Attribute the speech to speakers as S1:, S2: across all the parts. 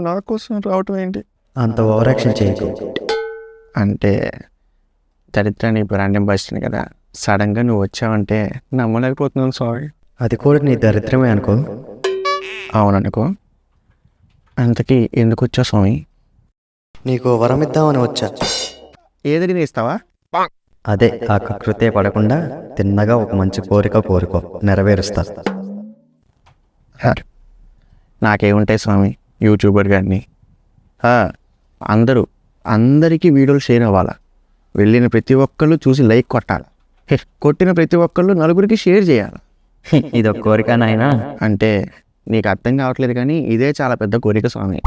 S1: నా కోసం రావటం ఏంటి?
S2: అంత ఓవరాక్షన్ చేయకు.
S1: అంటే దరిద్రాన్ని బ్రాండెం బస్టింది కదా, సడన్గా నువ్వు వచ్చావంటే నమ్మలేకపోతున్నాను స్వామి.
S2: అది కూడా నీ దరిద్రమే అనుకో.
S1: అవుననుకో. అంతకీ ఎందుకు వచ్చావు స్వామి?
S2: నీకు వరం ఇద్దామని వచ్చా.
S1: ఏదైనా ఇస్తావా?
S2: అదే ఆ కృతే పడకుండా తిన్నగా ఒక మంచి కోరికో నెరవేరుస్తా.
S1: నాకేముంటాయి స్వామి, యూట్యూబర్ గారిని అందరికీ వీడియోలు షేర్ అవ్వాలా, వెళ్ళిన ప్రతి ఒక్కళ్ళు చూసి లైక్ కొట్టాలి, కొట్టిన ప్రతి ఒక్కళ్ళు నలుగురికి షేర్ చేయాలి.
S2: ఇదొక కోరిక నాయనా.
S1: అంటే నీకు అర్థం కావట్లేదు కానీ ఇదే చాలా పెద్ద కోరిక స్వామి.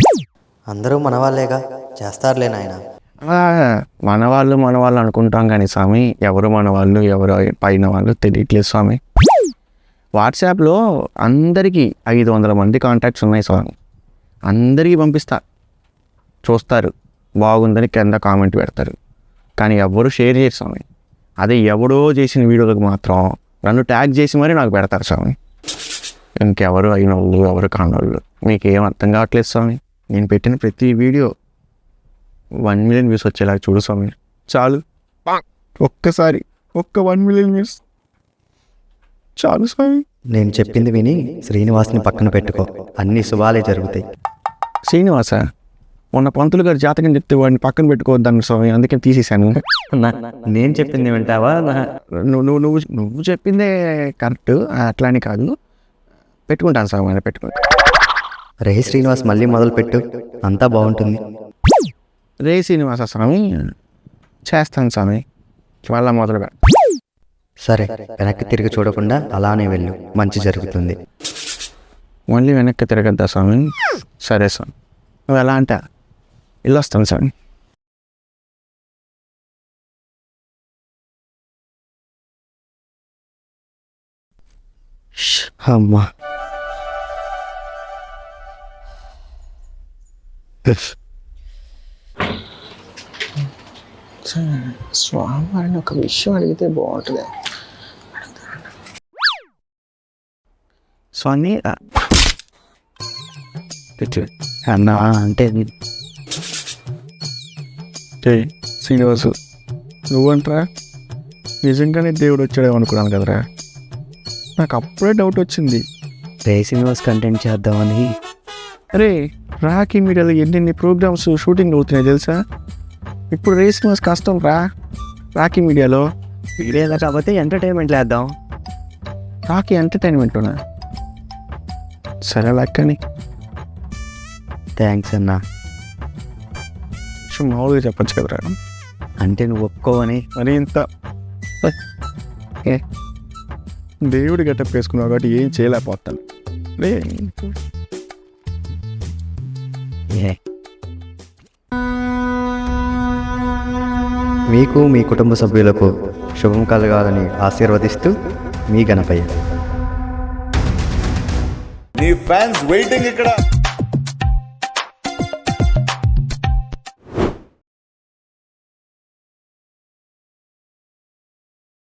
S2: అందరూ మనవాళ్ళేగా, చేస్తారులే నాయన.
S1: మనవాళ్ళు అనుకుంటాం కానీ స్వామి, ఎవరు మనవాళ్ళు ఎవరు పైన వాళ్ళు తెలియట్లేదు స్వామి. వాట్సాప్లో అందరికీ 500 మంది కాంటాక్ట్స్ ఉన్నాయి స్వామి. అందరికీ పంపిస్తా, చూస్తారు, బాగుందని కింద కామెంట్ పెడతారు, కానీ ఎవరు షేర్ చేయరు స్వామి. అదే ఎవడో చేసిన వీడియోలకు మాత్రం నన్ను ట్యాగ్ చేసి మరీ నాకు పెడతారు స్వామి. ఇంకెవరు అయిన వాళ్ళు ఎవరు కానోళ్ళు మీకేం అర్థం కావట్లేదు స్వామి. నేను పెట్టిన ప్రతి వీడియో 1 మిలియన్ వ్యూస్ వచ్చేలాగా చూడు స్వామి. చాలు, ఒక్కసారి 1 మిలియన్ వ్యూస్ చాలు స్వామి.
S2: నేను చెప్పింది విని శ్రీనివాస్ని పక్కన పెట్టుకో, అన్ని శుభాలే జరుగుతాయి.
S1: శ్రీనివాస, మొన్న పంతులు గారు జాతకం చెప్తే వాడిని పక్కన పెట్టుకోవద్దాను స్వామి, అందుకని తీసేశాను.
S2: నేను చెప్పింది వింటావా?
S1: నువ్వు చెప్పిందే కరెక్ట్, అట్లా అని కాదు. పెట్టుకుంటాను స్వామి, అని పెట్టుకుంటా.
S2: రే శ్రీనివాస్, మళ్ళీ మొదలు పెట్టు, అంతా బాగుంటుంది.
S1: రే శ్రీనివాస స్వామి, చేస్తాను స్వామి, మళ్ళా మొదలు పెడ.
S2: సరే, వెనక్కి తిరిగి చూడకుండా అలానే వెళ్ళు, మంచి జరుగుతుంది.
S1: మళ్ళీ వెనక్కి తిరగద్దా స్వామి? సరే స్వామి, నువ్వు ఎలా అంటా ఇల్లు వస్తాను స్వామి.
S2: అమ్మా,
S1: స్వామి వారిని ఒక విషయం అడిగితే బాగుంటుంది. స్వామి
S2: అన్నా అంటే
S1: శ్రీనివాసు, నువ్వంటరా నిజంగానే దేవుడు వచ్చాడేమో అనుకున్నాను కదరా. నాకు అప్పుడే డౌట్ వచ్చింది.
S2: రే శ్రీనివాస్ కంటెంట్ చేద్దామని.
S1: అరే, రాఖీ మీడియాలో ఎన్నెన్ని ప్రోగ్రామ్స్ షూటింగ్ అవుతున్నాయి తెలుసా? ఇప్పుడు రే శ్రీనివాస్ కష్టం రా. రాఖీ మీడియాలో
S2: వీడియో కాకపోతే ఎంటర్టైన్మెంట్ లేద్దాం.
S1: రాఖీ ఎంటర్టైన్మెంట్నా? సరే లెక్కని.
S2: థ్యాంక్స్ అన్నా.
S1: మామూలుగా చెప్పచ్చు కదరా.
S2: అంటే నువ్వు ఒప్పుకోవని.
S1: మరి ఇంత దేవుడి గెటప్ వేసుకున్నావు కాబట్టి ఏం చేయలేకపోతాను.
S2: మీకు మీ కుటుంబ సభ్యులకు శుభం కలగాలని ఆశీర్వదిస్తూ మీ గణపయ్య.
S3: నీ ఫ్యాన్స్ వెయిటింగ్ ఇక్కడ.